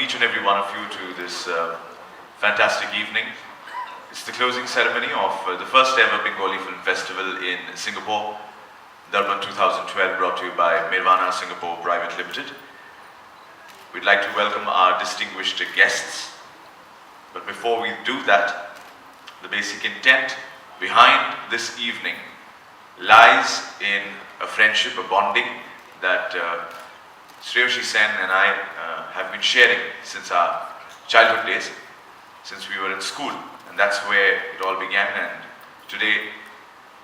each and every one of you to this fantastic evening. It's the closing ceremony of the first ever Bengali Film Festival in Singapore, Darpan 2012, brought to you by Nirvana Singapore Private Limited. We'd like to welcome our distinguished guests, but before we do that, the basic intent behind this evening lies in a friendship, a bonding that Shreyashi Sen and I have been sharing since our childhood days, since we were in school, and that's where it all began. And today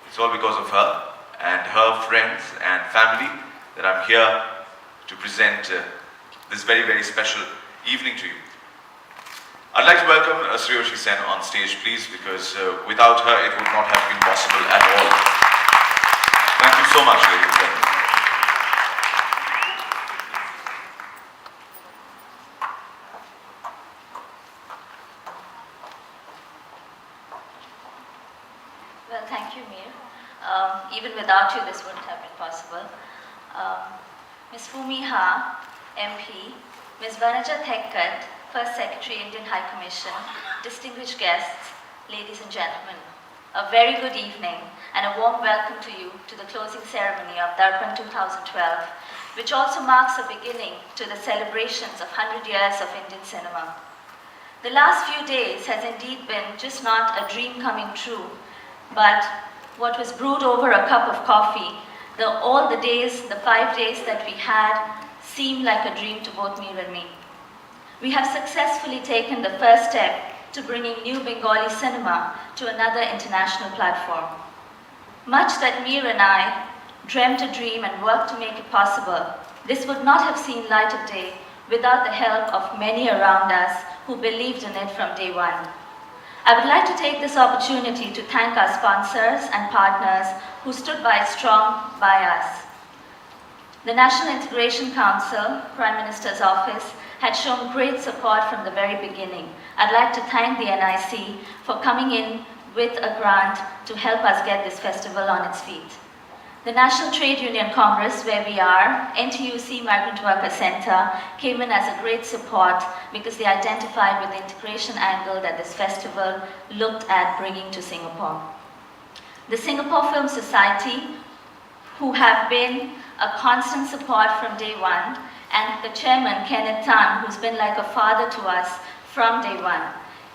it's all because of her and her friends and family that I'm here to present this very, very special evening to you. I'd like to welcome Shreyashi Sen on stage, please, because without her it would not have been possible at all. Thank you so much, ladies and gentlemen. Well, thank you, Mir. Even without you, this wouldn't have been possible. Ms. Fumi Ha, MP, Ms. Vanaja Thekkat, First Secretary, Indian High Commission, distinguished guests, ladies and gentlemen, a very good evening and a warm welcome to you to the closing ceremony of Darpan 2012, which also marks a beginning to the celebrations of 100 years of Indian cinema. The last few days has indeed been just not a dream coming true, but what was brewed over a cup of coffee. All the days, the 5 days that we had, seemed like a dream to both Mir and me. We have successfully taken the first step to bringing new Bengali cinema to another international platform. Much that Mir and I dreamt a dream and worked to make it possible, this would not have seen light of day without the help of many around us who believed in it from day one. I would like to take this opportunity to thank our sponsors and partners who stood strong by us. The National Integration Council, Prime Minister's Office, had shown great support from the very beginning. I'd like to thank the NIC for coming in with a grant to help us get this festival on its feet. The National Trade Union Congress, where we are, NTUC Migrant Worker Center, came in as a great support because they identified with the integration angle that this festival looked at bringing to Singapore. The Singapore Film Society, who have been a constant support from day one, and the chairman, Kenneth Tan, who's been like a father to us from day one.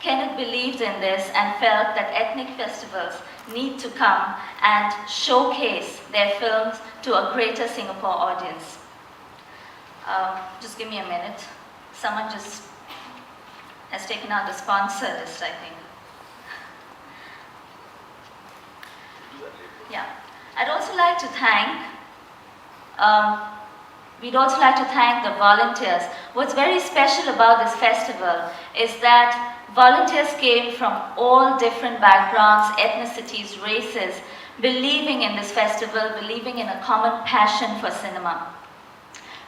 Kenneth believed in this and felt that ethnic festivals need to come and showcase their films to a greater Singapore audience. Just give me a minute. Someone just has taken out the sponsor list, I think. Yeah. I'd also like to thank We'd also like to thank the volunteers. What's very special about this festival is that volunteers came from all different backgrounds, ethnicities, races, believing in this festival, believing in a common passion for cinema.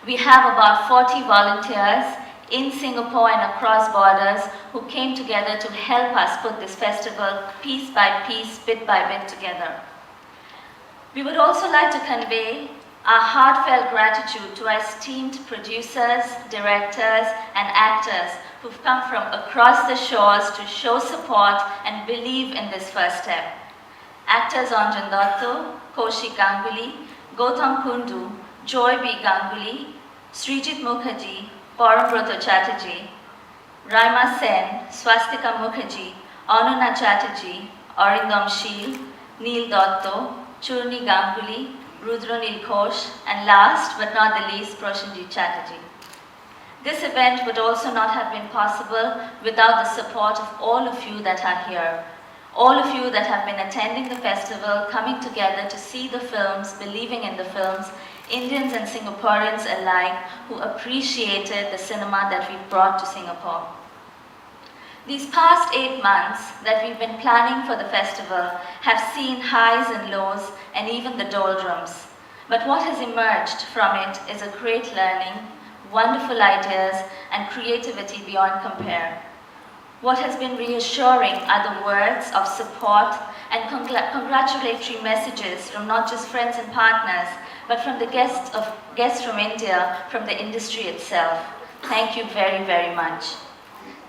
We have about 40 volunteers in Singapore and across borders who came together to help us put this festival piece by piece, bit by bit together. We would also like to convey our heartfelt gratitude to our esteemed producers, directors, and actors who've come from across the shores to show support and believe in this first step. Actors Anjan Dotto, Kaushik Ganguly, Gautam Kundu, Joy B. Ganguly, Srijit Mukherjee, Parambrata Chatterjee, Raima Sen, Swastika Mukherjee, Anuna Chatterjee, Arindam Sheel, Neil Dotto, Churni Ganguly, Rudranil Ghosh, and last but not the least, Prashanjit Chatterjee. This event would also not have been possible without the support of all of you that are here. All of you that have been attending the festival, coming together to see the films, believing in the films, Indians and Singaporeans alike who appreciated the cinema that we brought to Singapore. These past 8 months that we've been planning for the festival have seen highs and lows and even the doldrums. But what has emerged from it is a great learning, wonderful ideas, and creativity beyond compare. What has been reassuring are the words of support and congratulatory messages from not just friends and partners, but from the guests from India, from the industry itself. Thank you very, very much.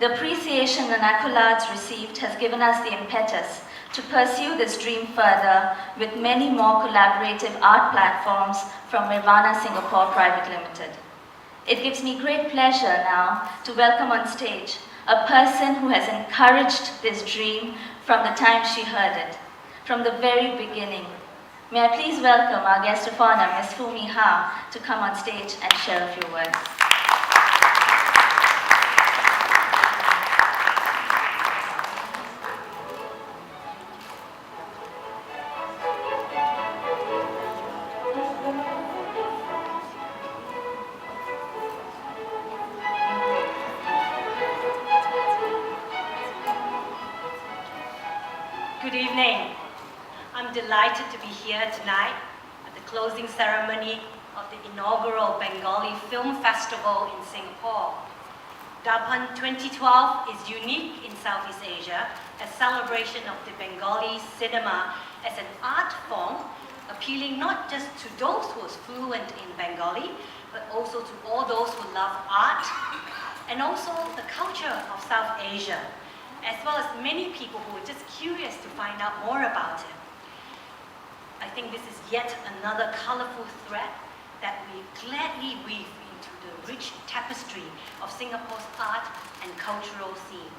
The appreciation and accolades received has given us the impetus to pursue this dream further with many more collaborative art platforms from Nirvana Singapore Private Limited. It gives me great pleasure now to welcome on stage a person who has encouraged this dream from the time she heard it, from the very beginning. May I please welcome our guest of honor, Ms. Fumi Ha, to come on stage and share a few words. Good evening. I'm delighted to be here tonight at the closing ceremony of the inaugural Bengali Film Festival in Singapore. Darpan 2012 is unique in Southeast Asia, a celebration of the Bengali cinema as an art form, appealing not just to those who are fluent in Bengali, but also to all those who love art, and also the culture of South Asia, as well as many people who are just curious to find out more about it. I think this is yet another colorful thread that we gladly weave into the rich tapestry of Singapore's art and cultural scene.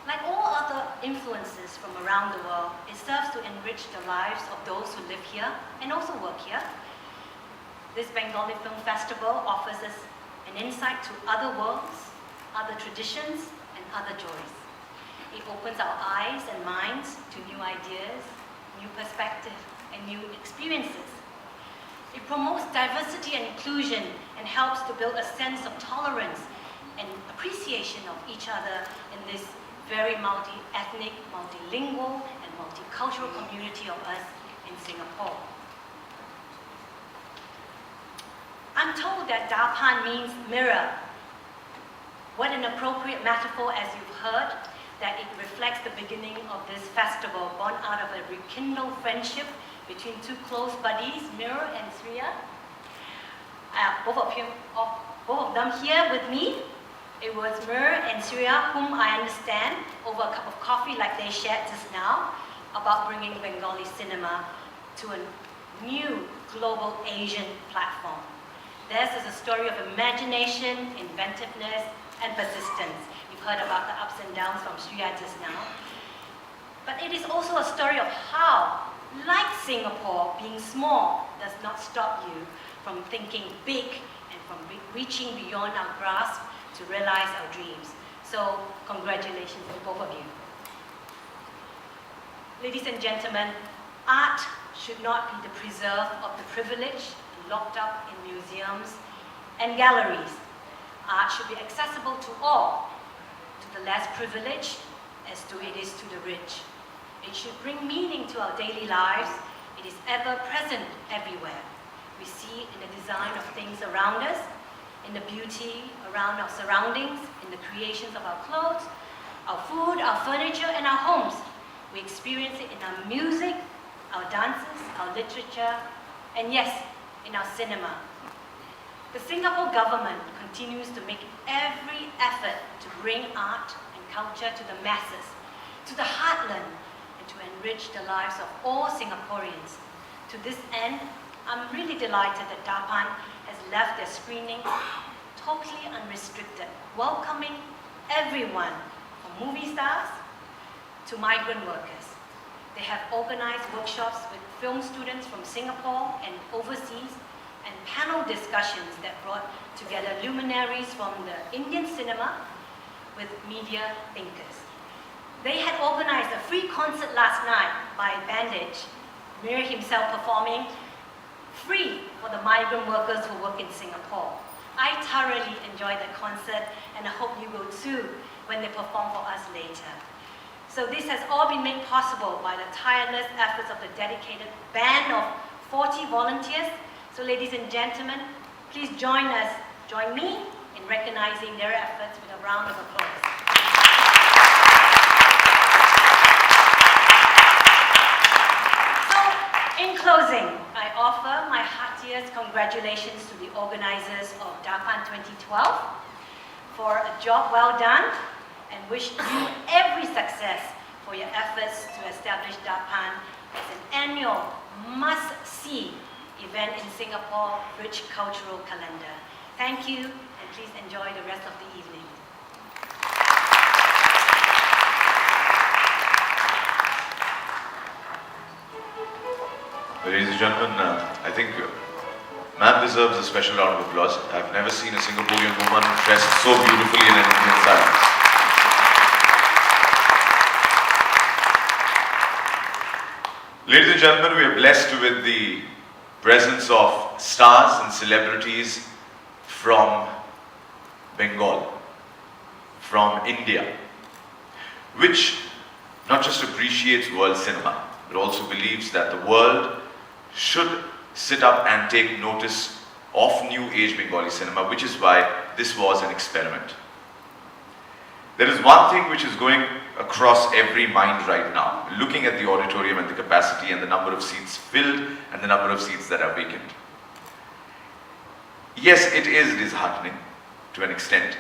Like all other influences from around the world, it serves to enrich the lives of those who live here and also work here. This Bengali Film Festival offers us an insight to other worlds, other traditions, and other joys. It opens our eyes and minds to new ideas, new perspectives, and new experiences. It promotes diversity and inclusion and helps to build a sense of tolerance and appreciation of each other in this very multi-ethnic, multilingual, and multicultural community of us in Singapore. I'm told that Darpan means mirror. What an appropriate metaphor, as you've heard, that it reflects the beginning of this festival, born out of a rekindled friendship between two close buddies, Mir and Sriya. Both of them here with me. It was Mir and Sriya, whom I understand, over a cup of coffee like they shared just now, about bringing Bengali cinema to a new global Asian platform. Theirs is a story of imagination, inventiveness, and persistence. You've heard about the ups and downs from Sriya just now. But it is also a story of how, like Singapore, being small does not stop you from thinking big and from reaching beyond our grasp to realize our dreams. So, congratulations to both of you. Ladies and gentlemen, art should not be the preserve of the privileged locked up in museums and galleries. Art should be accessible to all, to the less privileged as it is to the rich. It should bring meaning to our daily lives. It is ever present everywhere. We see in the design of things around us, in the beauty around our surroundings, in the creations of our clothes, our food, our furniture, and our homes. We experience it in our music, our dances, our literature, and yes, in our cinema. The Singapore government continues to make every effort to bring art and culture to the masses, to the heartland, and to enrich the lives of all Singaporeans. To this end, I'm really delighted that Darpan has left their screening totally unrestricted, welcoming everyone from movie stars to migrant workers. They have organized workshops with film students from Singapore and overseas, and panel discussions that brought together luminaries from the Indian cinema with media thinkers. They had organized a free concert last night by Bandage, Mir himself performing free for the migrant workers who work in Singapore. I thoroughly enjoyed the concert, and I hope you will too when they perform for us later. So this has all been made possible by the tireless efforts of the dedicated band of 40 volunteers. So ladies and gentlemen, please join me in recognizing their efforts with a round of applause. So, in closing, I offer my heartiest congratulations to the organizers of Darpan 2012 for a job well done, and wish you every success for your efforts to establish Darpan as an annual must-see event in Singapore rich cultural calendar. Thank you, and please enjoy the rest of the evening. Ladies and gentlemen, I think ma'am deserves a special round of applause. I've never seen a Singaporean woman dressed so beautifully in an Indian style. Ladies and gentlemen, we are blessed with the presence of stars and celebrities from Bengal, from India, which not just appreciates world cinema, but also believes that the world should sit up and take notice of new age Bengali cinema, which is why this was an experiment. There is one thing which is going across every mind right now, looking at the auditorium and the capacity and the number of seats filled and the number of seats that are vacant. Yes, it is disheartening to an extent,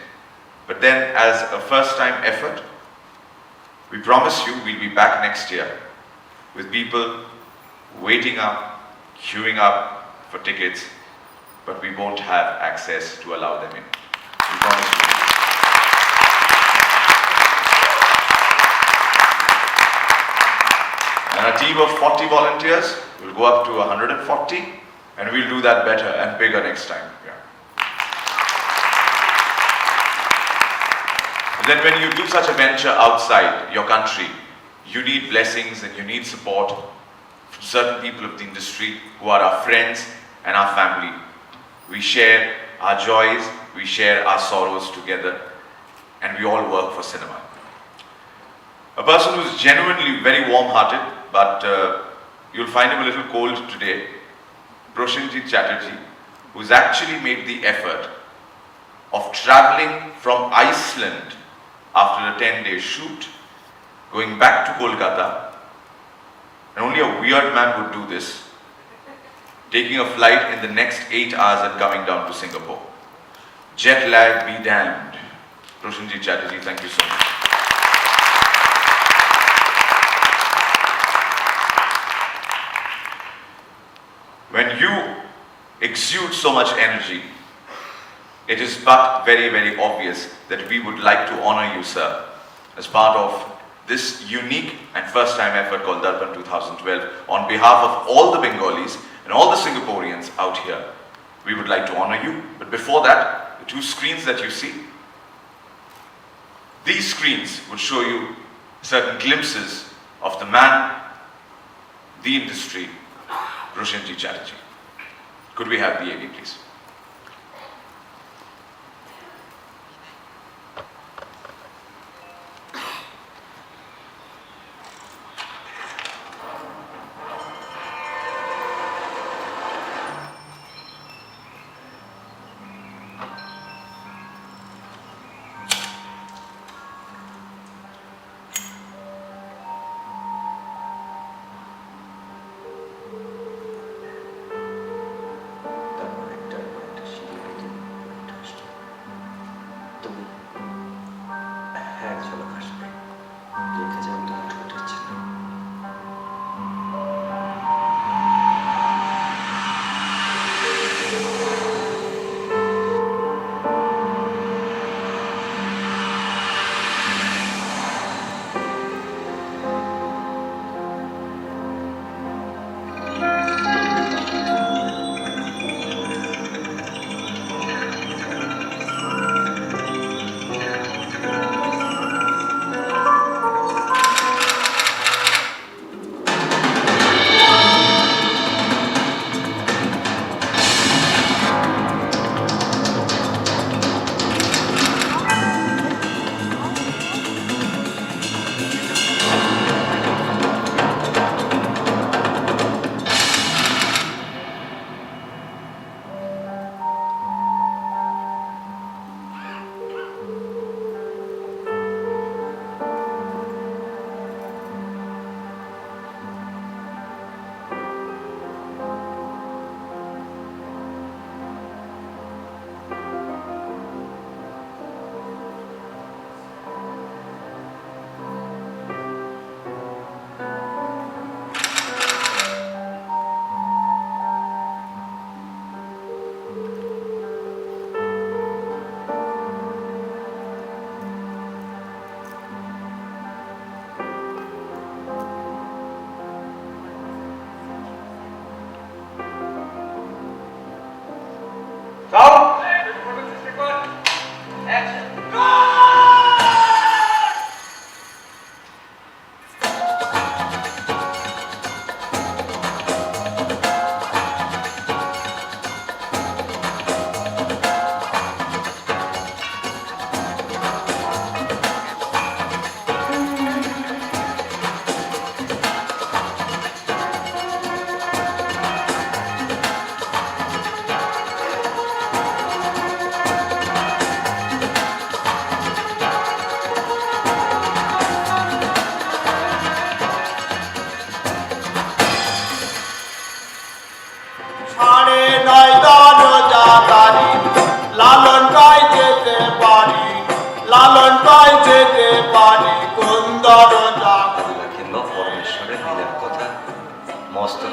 but then as a first-time effort, we promise you we'll be back next year with people waiting up, queuing up for tickets, but we won't have access to allow them in. We promise you. And a team of 40 volunteers will go up to 140, and we'll do that better and bigger next time. Yeah. Then when you do such a venture outside your country, you need blessings and you need support from certain people of the industry who are our friends and our family. We share our joys, we share our sorrows together, and we all work for cinema. A person who is genuinely very warm-hearted, but you'll find him a little cold today, Proshenjit Chatterjee, who's actually made the effort of traveling from Iceland after a 10-day shoot, going back to Kolkata, and only a weird man would do this, taking a flight in the next 8 hours and coming down to Singapore. Jet lag be damned. Proshenjit Chatterjee, thank you so much. When you exude so much energy, it is but very, very obvious that we would like to honor you, sir, as part of this unique and first-time effort called Darpan 2012. On behalf of all the Bengalis and all the Singaporeans out here, we would like to honor you. But before that, the two screens that you see, these screens would show you certain glimpses of the man, the industry, Proshenjit Chatterjee. Could we have the AV, please?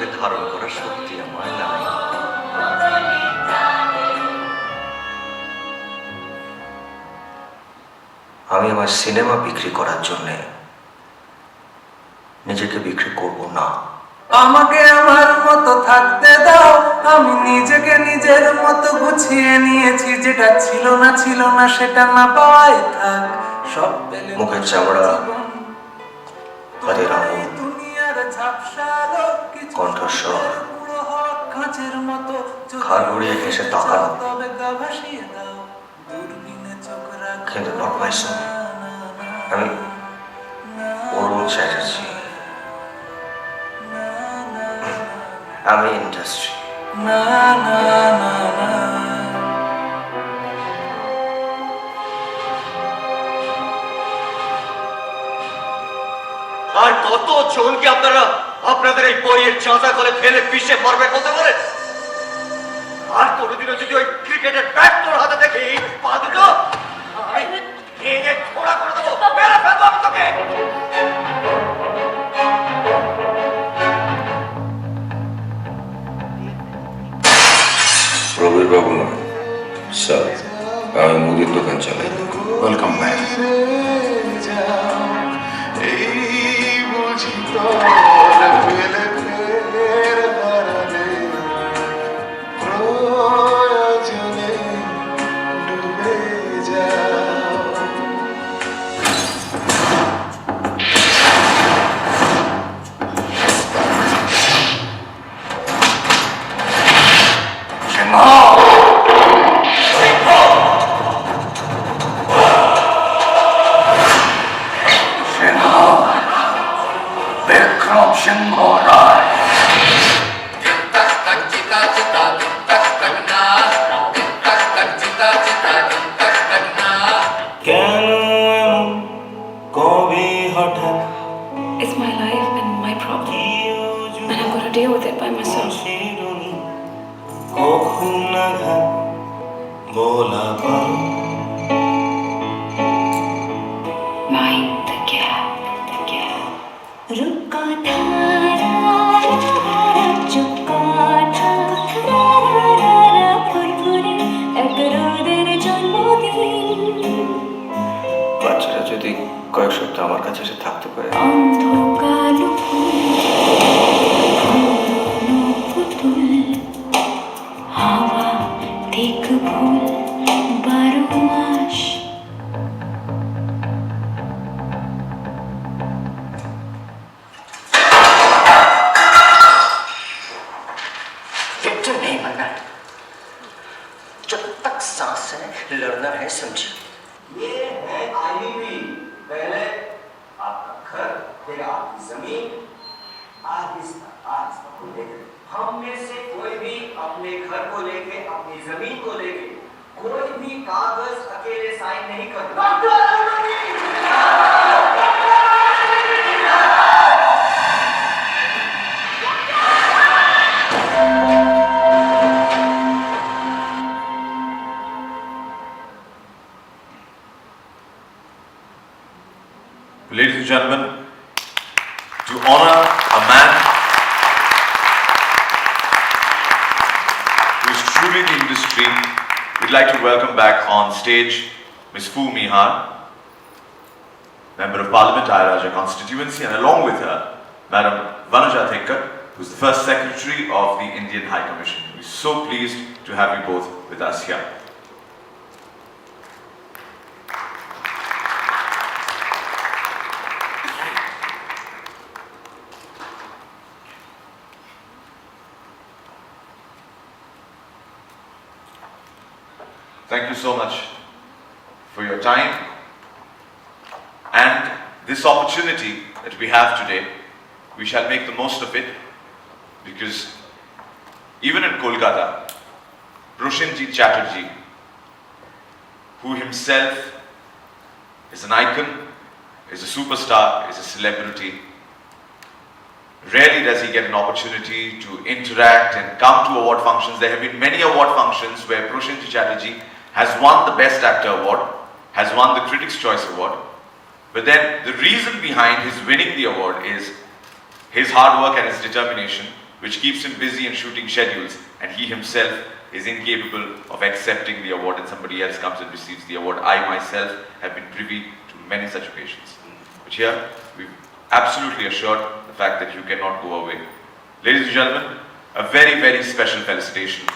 তোকে ধারণ করার শক্তি আমার নাই। আমি আমার cinema বিক্রি করার জন্যে নিজেকে বিক্রি করব না। আমাকে আমার মতো থাকতে দাও, আমি নিজেকে নিজের মতো গুছিয়ে নিয়েছি। যেটা ছিল না সেটা না পাওয়াই থাক, সব পেলে মুখের চামড়া, হাতের আঙুল, দুনিয়ার ঝাপসা লোক কিছু কণ্ঠস্বর, পুরো হক কাঁচের মতো ঘাড় ঘুরিয়ে হেসে তাকানো, তবে গা ভাসিয়ে দাও দূরবীনে চোখ রাখো। কিন্তু not my son. আমি অরুণ চ্যাটার্জি, আমি ইন্ডাস্ট্রি। না না না না আর কত জনকে আপনারা আপনাদের এই বইয়ের চাঁদা করে ফেলে পিষে মারবে বলতে পারেন? আর কোনোদিনও যদি ওই ক্রিকেটের ব্যাট তোর হাতে দেখি পা দুটো আমি ভেঙে ঘোড়া করে দেবো, মেরে ফেলবো আমি তোকে। প্রবীর বাবু নয় স্যার, আমি মুদির দোকান চালাই। Welcome back. It's my life and my problem, and I'm gonna deal with it by myself. Mind the gap, the gap. रुका था चुका था ফুরফুরে এক রোদের জন্মদিন। বাচ্চারা যদি কয়েক সপ্তাহ আমার কাছে এসে থাকতে পারে। অন্ধকার পুতুল হাওয়া দিক ভুল 12 মাস। फिर नहीं मरना, जब तक सांस है लड़ना है, समझी? ये है आईवी। पहले आपका घर, फिर आपकी जमीन, आहिस्ता को लेकर। हम में से कोई भी अपने घर को लेके, अपनी जमीन को लेके कोई भी कागज अकेले साइन नहीं करता। Ladies and gentlemen, to honor a man who is truly in the industry, we'd like to welcome back on stage Ms. Fu Mihar, Member of Parliament, Ayaraja constituency, and along with her, Madam Vanuja Thekkar, who's the first Secretary of the Indian High Commission. We're so pleased to have you both with us here. Thank you so much for your time and this opportunity that we have today. We shall make the most of it because even in Kolkata, Proshenjit Chatterjee, who himself is an icon, is a superstar, is a celebrity, rarely does he get an opportunity to interact and come to award functions. There have been many award functions where Proshenjit Chatterjee has won the Best Actor Award, has won the Critics' Choice Award, but then the reason behind his winning the award is his hard work and his determination which keeps him busy in shooting schedules, and he himself is incapable of accepting the award and somebody else comes and receives the award. I myself have been privy to many such occasions. But here, we've absolutely assured the fact that you cannot go away. Ladies and gentlemen, a very, very special felicitation